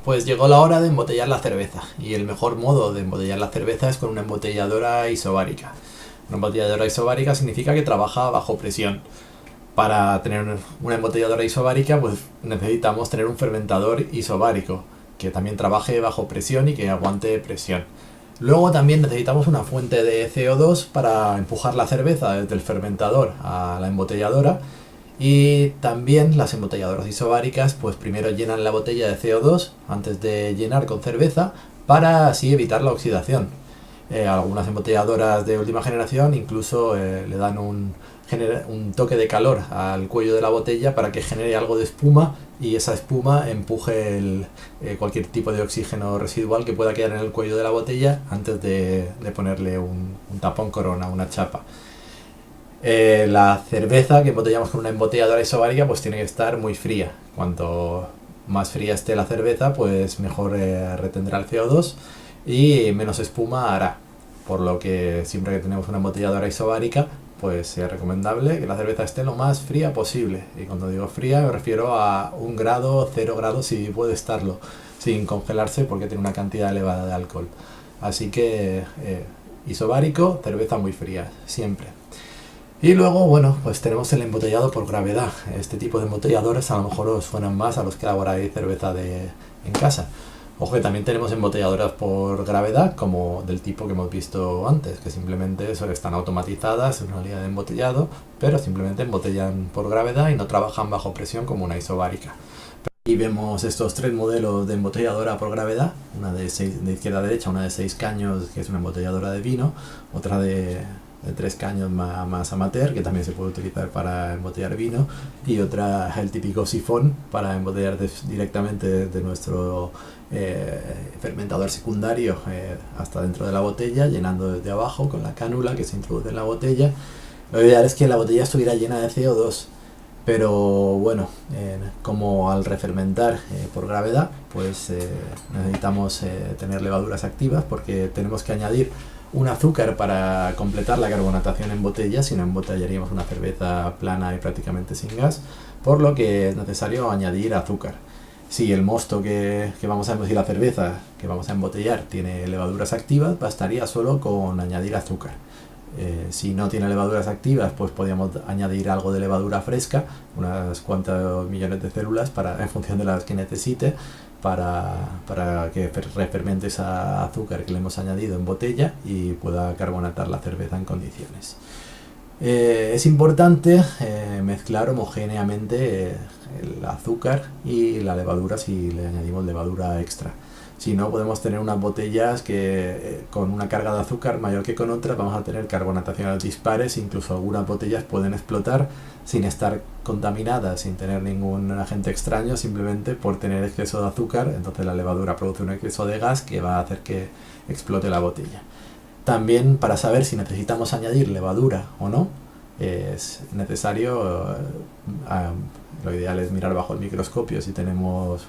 pues llegó la hora de embotellar la cerveza, y el mejor modo de embotellar la cerveza es con una embotelladora isobárica. Una embotelladora isobárica significa que trabaja bajo presión. Para tener una embotelladora isobárica, pues necesitamos tener un fermentador isobárico que también trabaje bajo presión y que aguante presión. Luego también necesitamos una fuente de CO2 para empujar la cerveza desde el fermentador a la embotelladora. Y también las embotelladoras isobáricas pues primero llenan la botella de CO2 antes de llenar con cerveza para así evitar la oxidación. Algunas embotelladoras de última generación incluso le dan un toque de calor al cuello de la botella para que genere algo de espuma y esa espuma empuje cualquier tipo de oxígeno residual que pueda quedar en el cuello de la botella antes de ponerle un tapón corona, una chapa. La cerveza que embotellamos con una embotelladora isobárica pues tiene que estar muy fría. Cuanto más fría esté la cerveza, pues mejor retendrá el CO2 y menos espuma hará. Por lo que siempre que tenemos una embotelladora isobárica, pues es recomendable que la cerveza esté lo más fría posible. Y cuando digo fría me refiero a 1 grado, 0 grados si puede estarlo, sin congelarse porque tiene una cantidad elevada de alcohol. Así que isobárico, cerveza muy fría, siempre. Y luego, bueno, pues tenemos el embotellado por gravedad. Este tipo de embotelladores a lo mejor os suenan más a los que elaboráis cerveza en casa. Ojo que también tenemos embotelladoras por gravedad, como del tipo que hemos visto antes, que simplemente están automatizadas en una línea de embotellado, pero simplemente embotellan por gravedad y no trabajan bajo presión como una isobárica. Y vemos estos 3 modelos de embotelladora por gravedad, una de izquierda a derecha, una de 6 caños, que es una embotelladora de vino, otra de 3 caños más amateur, que también se puede utilizar para embotellar vino, y otra el típico sifón para embotellar directamente desde nuestro fermentador secundario hasta dentro de la botella, llenando desde abajo con la cánula que se introduce en la botella. Lo ideal es que la botella estuviera llena de CO2, pero bueno, como al refermentar por gravedad, pues necesitamos tener levaduras activas, porque tenemos que añadir un azúcar para completar la carbonatación en botella, si no embotellaríamos una cerveza plana y prácticamente sin gas, por lo que es necesario añadir azúcar. Si el mosto que vamos a embotellar, la cerveza que vamos a embotellar tiene levaduras activas, bastaría solo con añadir azúcar. Si no tiene levaduras activas, pues podríamos añadir algo de levadura fresca, unas cuantas millones de células en función de las que necesite, para que refermente ese azúcar que le hemos añadido en botella y pueda carbonatar la cerveza en condiciones. Es importante mezclar homogéneamente el azúcar y la levadura si le añadimos levadura extra. Si no, podemos tener unas botellas que con una carga de azúcar mayor que con otras vamos a tener carbonataciones dispares, incluso algunas botellas pueden explotar sin estar contaminadas, sin tener ningún agente extraño, simplemente por tener exceso de azúcar. Entonces la levadura produce un exceso de gas que va a hacer que explote la botella. También, para saber si necesitamos añadir levadura o no, es necesario, lo ideal es mirar bajo el microscopio si tenemos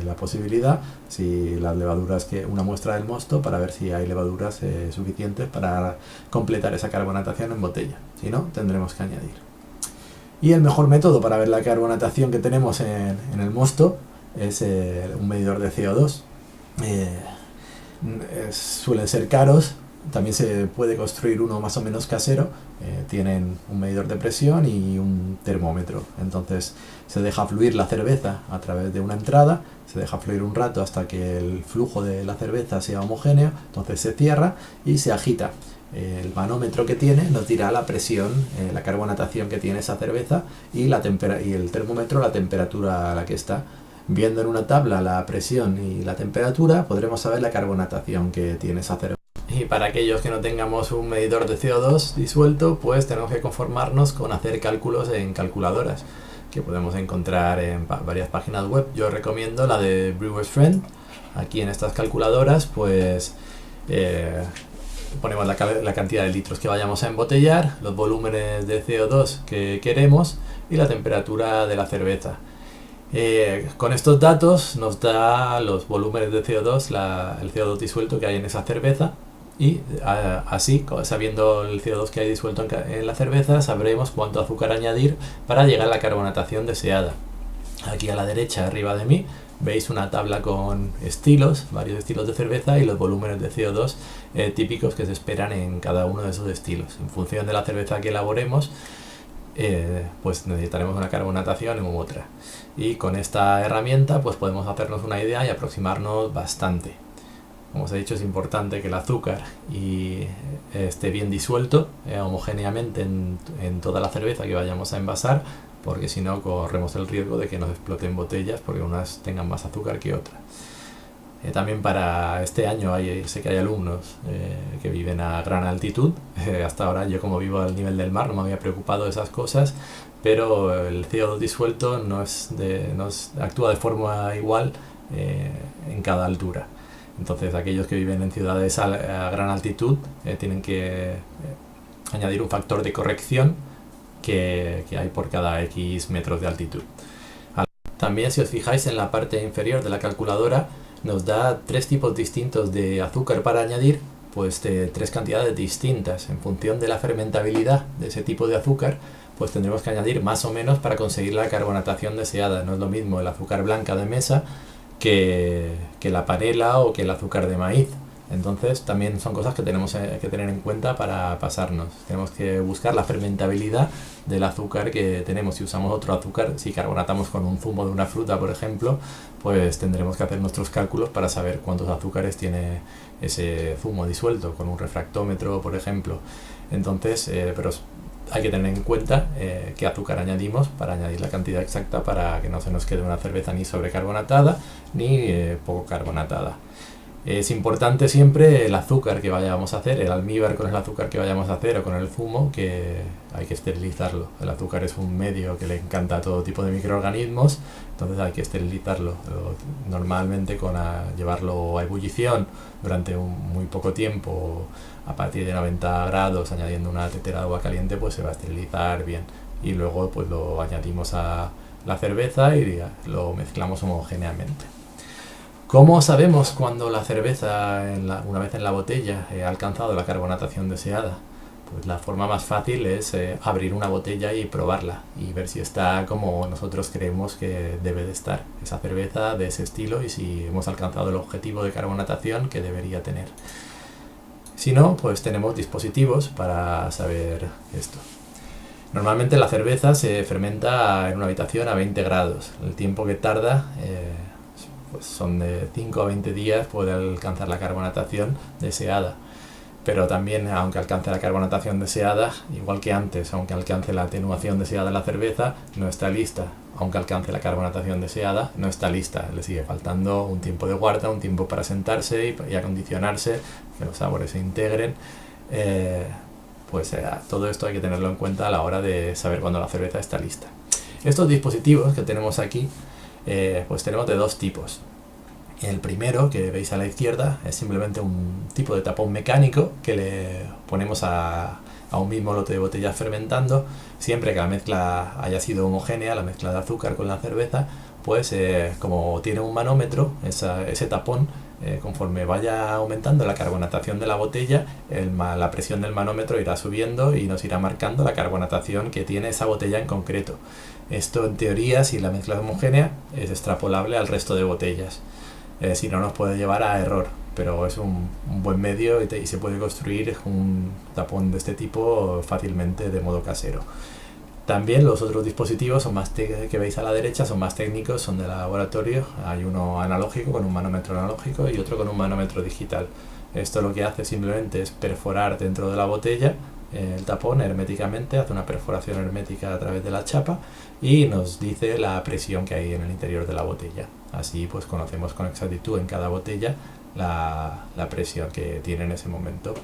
la posibilidad, si las levaduras, una muestra del mosto para ver si hay levaduras suficientes para completar esa carbonatación en botella. Si no, tendremos que añadir. Y el mejor método para ver la carbonatación que tenemos en el mosto es un medidor de CO2. Suelen ser caros. También se puede construir uno más o menos casero. Tienen un medidor de presión y un termómetro. Entonces se deja fluir la cerveza a través de una entrada, se deja fluir un rato hasta que el flujo de la cerveza sea homogéneo, entonces se cierra y se agita. El manómetro que tiene nos dirá la presión, la carbonatación que tiene esa cerveza, y el termómetro la temperatura a la que está. Viendo en una tabla la presión y la temperatura, podremos saber la carbonatación que tiene esa cerveza. Y para aquellos que no tengamos un medidor de CO2 disuelto, pues tenemos que conformarnos con hacer cálculos en calculadoras, que podemos encontrar en varias páginas web. Yo recomiendo la de Brewer's Friend. Aquí en estas calculadoras, pues ponemos la cantidad de litros que vayamos a embotellar, los volúmenes de CO2 que queremos y la temperatura de la cerveza. Con estos datos nos da los volúmenes de CO2, el CO2 disuelto que hay en esa cerveza, y así, sabiendo el CO2 que hay disuelto en la cerveza, sabremos cuánto azúcar añadir para llegar a la carbonatación deseada. Aquí a la derecha, arriba de mí, veis una tabla con estilos, varios estilos de cerveza y los volúmenes de CO2 típicos que se esperan en cada uno de esos estilos. En función de la cerveza que elaboremos, pues necesitaremos una carbonatación u otra. Y con esta herramienta pues podemos hacernos una idea y aproximarnos bastante. Como os he dicho, es importante que el azúcar esté bien disuelto homogéneamente en toda la cerveza que vayamos a envasar, porque si no corremos el riesgo de que nos exploten botellas porque unas tengan más azúcar que otras. También para este año sé que hay alumnos que viven a gran altitud. Hasta ahora yo, como vivo al nivel del mar, no me había preocupado de esas cosas, pero el CO2 disuelto no actúa de forma igual en cada altura. Entonces aquellos que viven en ciudades a gran altitud tienen que añadir un factor de corrección que hay por cada X metros de altitud. También, si os fijáis en la parte inferior de la calculadora, nos da 3 tipos distintos de azúcar para añadir, pues de 3 cantidades distintas. En función de la fermentabilidad de ese tipo de azúcar, pues tendremos que añadir más o menos para conseguir la carbonatación deseada. No es lo mismo el azúcar blanca de mesa que la panela o que el azúcar de maíz. Entonces también son cosas que tenemos que tener en cuenta para pasarnos. Tenemos que buscar la fermentabilidad del azúcar que tenemos. Si usamos otro azúcar, si carbonatamos con un zumo de una fruta, por ejemplo, pues tendremos que hacer nuestros cálculos para saber cuántos azúcares tiene ese zumo disuelto, con un refractómetro, por ejemplo. Entonces, pero hay que tener en cuenta qué azúcar añadimos para añadir la cantidad exacta para que no se nos quede una cerveza ni sobrecarbonatada ni poco carbonatada. Es importante siempre el azúcar que vayamos a hacer, el almíbar con el azúcar que vayamos a hacer o con el zumo, que hay que esterilizarlo. El azúcar es un medio que le encanta a todo tipo de microorganismos, entonces hay que esterilizarlo. Normalmente llevarlo a ebullición durante muy poco tiempo, a partir de 90 grados, añadiendo una tetera de agua caliente, pues se va a esterilizar bien. Y luego pues lo añadimos a la cerveza y lo mezclamos homogéneamente. ¿Cómo sabemos cuando la cerveza, una vez en la botella, ha alcanzado la carbonatación deseada? Pues la forma más fácil es abrir una botella y probarla y ver si está como nosotros creemos que debe de estar esa cerveza de ese estilo y si hemos alcanzado el objetivo de carbonatación que debería tener. Si no, pues tenemos dispositivos para saber esto. Normalmente la cerveza se fermenta en una habitación a 20 grados. El tiempo que tarda pues son de 5 a 20 días, puede alcanzar la carbonatación deseada. Pero también, aunque alcance la carbonatación deseada, igual que antes, aunque alcance la atenuación deseada en la cerveza, no está lista. Aunque alcance la carbonatación deseada, no está lista. Le sigue faltando un tiempo de guarda, un tiempo para sentarse y acondicionarse, que los sabores se integren. Todo esto hay que tenerlo en cuenta a la hora de saber cuándo la cerveza está lista. Estos dispositivos que tenemos aquí, pues tenemos de 2 tipos. El primero, que veis a la izquierda, es simplemente un tipo de tapón mecánico que le ponemos a un mismo lote de botellas fermentando. Siempre que la mezcla haya sido homogénea, la mezcla de azúcar con la cerveza, pues como tiene un manómetro, ese tapón, conforme vaya aumentando la carbonatación de la botella, la presión del manómetro irá subiendo y nos irá marcando la carbonatación que tiene esa botella en concreto. Esto, en teoría, si la mezcla es homogénea, es extrapolable al resto de botellas. Si no, nos puede llevar a error, pero es un buen medio y se puede construir un tapón de este tipo fácilmente de modo casero. También los otros dispositivos que veis a la derecha son más técnicos, son de laboratorio. Hay uno analógico con un manómetro analógico y otro con un manómetro digital. Esto lo que hace simplemente es perforar dentro de la botella el tapón herméticamente, hace una perforación hermética a través de la chapa y nos dice la presión que hay en el interior de la botella. Así pues conocemos con exactitud en cada botella la presión que tiene en ese momento.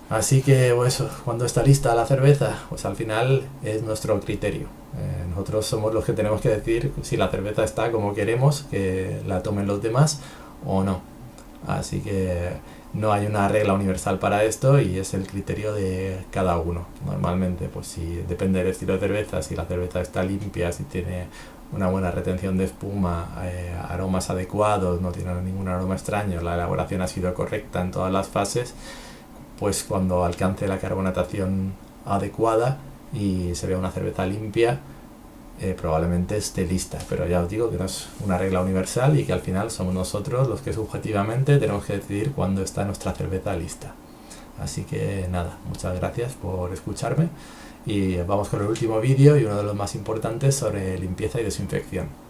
Así que pues, cuando está lista la cerveza, pues al final es nuestro criterio. Nosotros somos los que tenemos que decir si la cerveza está como queremos que la tomen los demás o no. Así que no hay una regla universal para esto y es el criterio de cada uno. Normalmente, pues si depende del estilo de cerveza, si la cerveza está limpia, si tiene una buena retención de espuma, aromas adecuados, no tiene ningún aroma extraño, la elaboración ha sido correcta en todas las fases, pues cuando alcance la carbonatación adecuada y se vea una cerveza limpia, probablemente esté lista, pero ya os digo que no es una regla universal y que al final somos nosotros los que subjetivamente tenemos que decidir cuándo está nuestra cerveza lista. Así que nada, muchas gracias por escucharme y vamos con el último vídeo y uno de los más importantes sobre limpieza y desinfección.